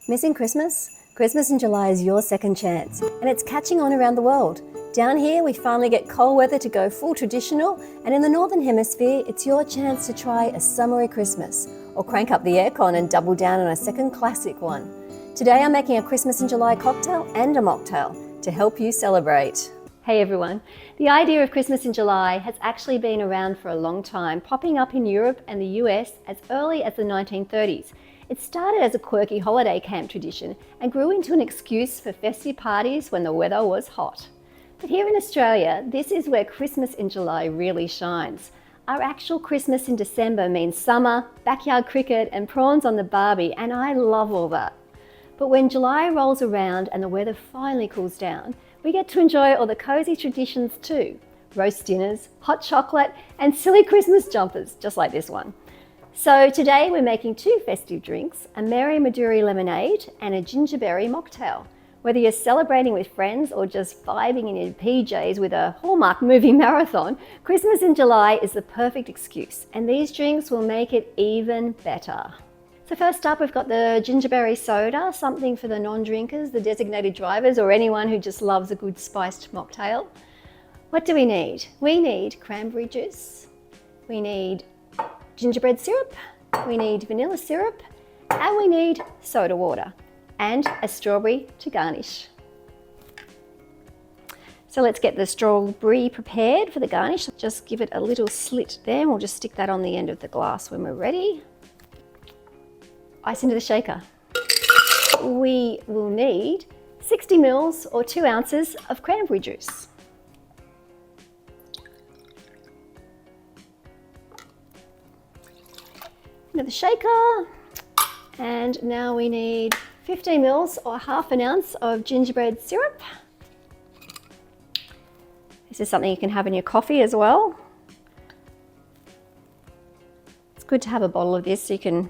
Missing Christmas? Christmas in July is your second chance, and it's catching on around the world. Down here, we finally get cold weather to go full traditional, and in the Northern Hemisphere, it's your chance to try a summery Christmas, or crank up the aircon and double down on a second classic one. Today, I'm making a Christmas in July cocktail and a mocktail to help you celebrate. Hey everyone, the idea of Christmas in July has actually been around for a long time, popping up in Europe and the US as early as the 1930s. It started as a quirky holiday camp tradition and grew into an excuse for festive parties when the weather was hot. But here in Australia, this is where Christmas in July really shines. Our actual Christmas in December means summer, backyard cricket and prawns on the barbie, and I love all that. But when July rolls around and the weather finally cools down, we get to enjoy all the cozy traditions too. Roast dinners, hot chocolate and silly Christmas jumpers, just like this one. So today we're making two festive drinks, a Merry Midori Lemonade and a Gingerberry Mocktail. Whether you're celebrating with friends or just vibing in your PJs with a Hallmark movie marathon, Christmas in July is the perfect excuse, and these drinks will make it even better. So first up, we've got the gingerberry soda, something for the non-drinkers, the designated drivers, or anyone who just loves a good spiced mocktail. What do we need? We need cranberry juice, we need gingerbread syrup, we need vanilla syrup, and we need soda water, and a strawberry to garnish. So let's get the strawberry prepared for the garnish. Just give it a little slit there, and we'll just stick that on the end of the glass when we're ready. Ice into the shaker. We will need 60 mils or 2 ounces of cranberry juice. Into the shaker, and now we need 15 mils or half an ounce of gingerbread syrup. This is something you can have in your coffee as well. It's good to have a bottle of this so you can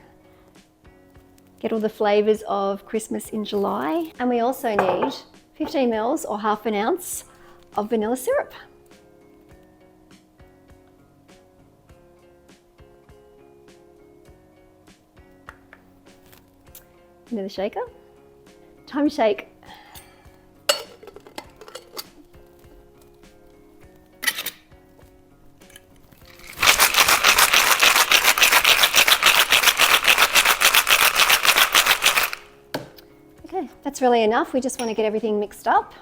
get all the flavours of Christmas in July. And we also need 15 mils or half an ounce of vanilla syrup. Into the shaker. Time to shake. Okay, that's really enough. We just want to get everything mixed up.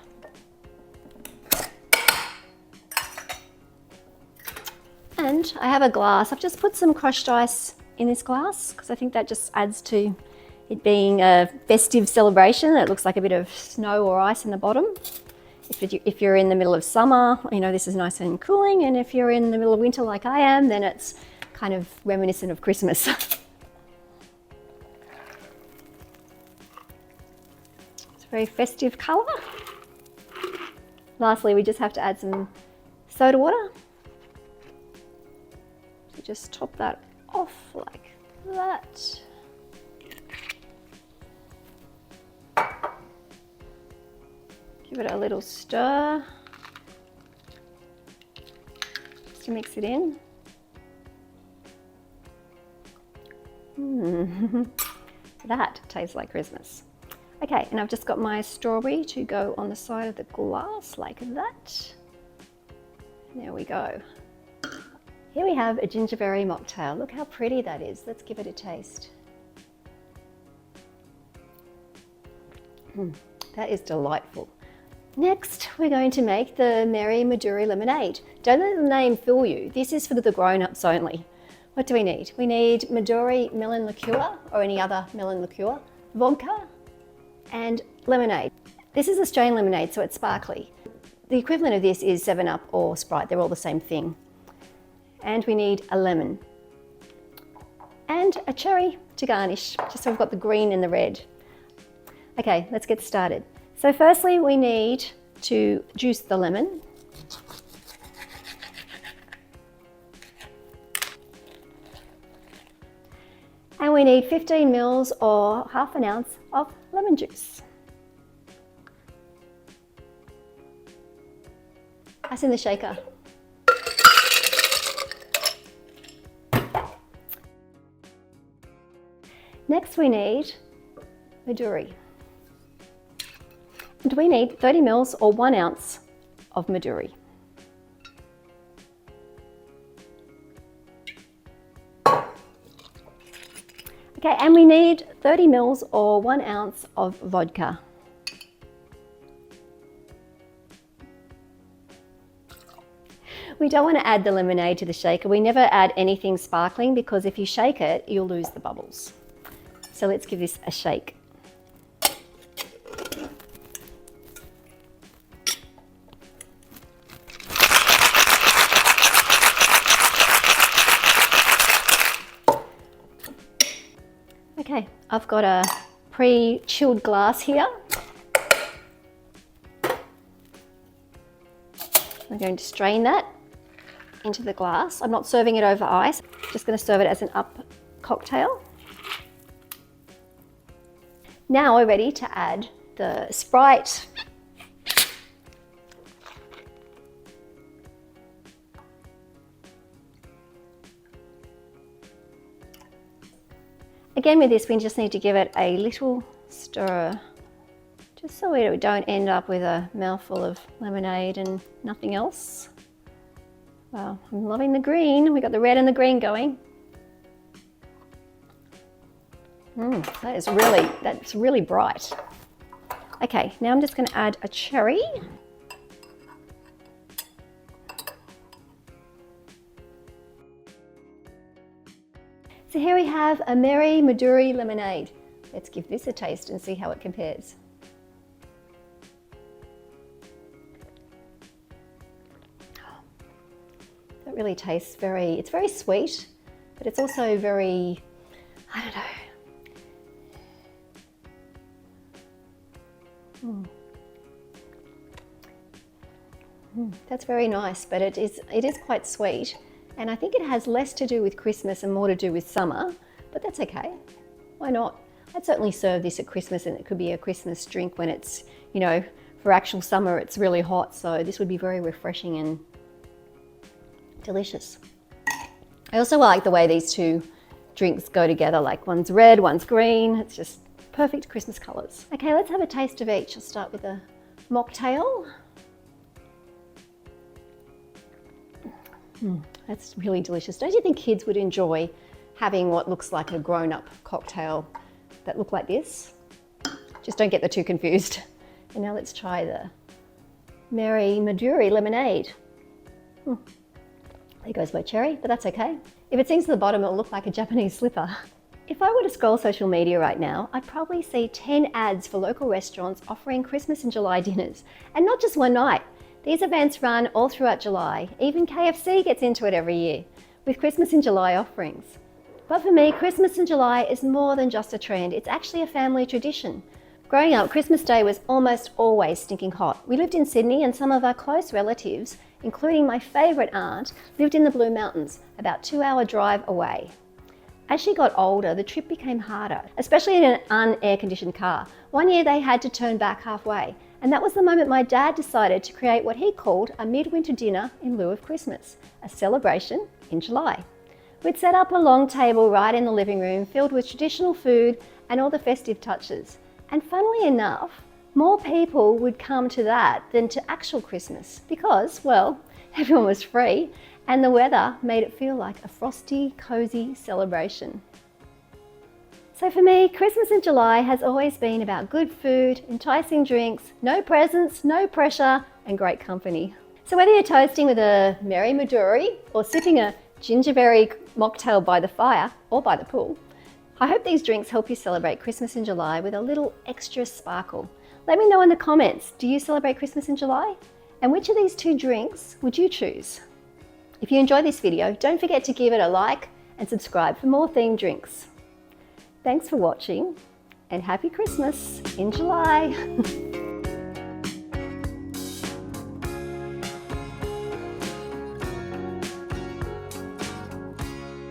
And I have a glass. I've just put some crushed ice in this glass because I think that just adds to it being a festive celebration. It looks like a bit of snow or ice in the bottom. If you're in the middle of summer, you know, this is nice and cooling, and if you're in the middle of winter like I am, then it's kind of reminiscent of Christmas. It's a very festive colour. Lastly, we just have to add some soda water. So just top that off like that. Give it a little stir just to mix it in. That tastes like Christmas. Okay, and I've just got my strawberry to go on the side of the glass like that. There we go. Here we have a gingerberry mocktail. Look how pretty that is. Let's give it a taste. That is delightful. Next, we're going to make the Merry Midori Lemonade. Don't let the name fool you. This is for the grown-ups only. What do we need? We need Midori melon liqueur or any other melon liqueur, vodka, and lemonade. This is Australian lemonade, so it's sparkly. The equivalent of this is 7-Up or Sprite. They're all the same thing. And we need a lemon and a cherry to garnish, just so we've got the green and the red. Okay, let's get started. So firstly, we need to juice the lemon. And we need 15 mils or half an ounce of lemon juice. Ice in the shaker. Next we need Midori. And we need 30 mils or 1 ounce of Midori. Okay, and we need 30 mils or 1 ounce of vodka. We don't want to add the lemonade to the shaker. We never add anything sparkling because if you shake it, you'll lose the bubbles. So let's give this a shake. Okay, I've got a pre-chilled glass here. I'm going to strain that into the glass. I'm not serving it over ice, just going to serve it as an up cocktail. Now we're ready to add the Sprite. Again with this, we just need to give it a little stir, just so we don't end up with a mouthful of lemonade and nothing else. Wow, I'm loving the green. We got the red and the green going. That's really bright. Okay, now I'm just going to add a cherry. So here we have a Merry Midori Lemonade. Let's give this a taste and see how it compares. That really tastes it's very sweet, but it's also very, I don't know. That's very nice, but it is quite sweet. And I think it has less to do with Christmas and more to do with summer, but that's okay. Why not? I'd certainly serve this at Christmas, and it could be a Christmas drink when it's, you know, for actual summer it's really hot. So this would be very refreshing and delicious. I also like the way these two drinks go together, like one's red, one's green. It's just perfect Christmas colors. Okay, let's have a taste of each. I'll start with a mocktail. That's really delicious. Don't you think kids would enjoy having what looks like a grown-up cocktail that look like this? Just don't get the two confused. And now let's try the Merry Midori Lemonade. There goes my cherry, but that's okay. If it sinks to the bottom, it'll look like a Japanese slipper. If I were to scroll social media right now, I'd probably see 10 ads for local restaurants offering Christmas and July dinners. And not just one night. These events run all throughout July. Even KFC gets into it every year with Christmas in July offerings. But for me, Christmas in July is more than just a trend. It's actually a family tradition. Growing up, Christmas Day was almost always stinking hot. We lived in Sydney and some of our close relatives, including my favourite aunt, lived in the Blue Mountains, about a 2-hour drive away. As she got older, the trip became harder, especially in an unair-conditioned car. One year they had to turn back halfway. And that was the moment my dad decided to create what he called a midwinter dinner in lieu of Christmas, a celebration in July. We'd set up a long table right in the living room filled with traditional food and all the festive touches. And funnily enough, more people would come to that than to actual Christmas because, well, everyone was free and the weather made it feel like a frosty, cozy celebration. So for me, Christmas in July has always been about good food, enticing drinks, no presents, no pressure, and great company. So whether you're toasting with a Merry Midori or sipping a Gingerberry Mocktail by the fire or by the pool, I hope these drinks help you celebrate Christmas in July with a little extra sparkle. Let me know in the comments, do you celebrate Christmas in July? And which of these two drinks would you choose? If you enjoyed this video, don't forget to give it a like and subscribe for more themed drinks. Thanks for watching and happy Christmas in July.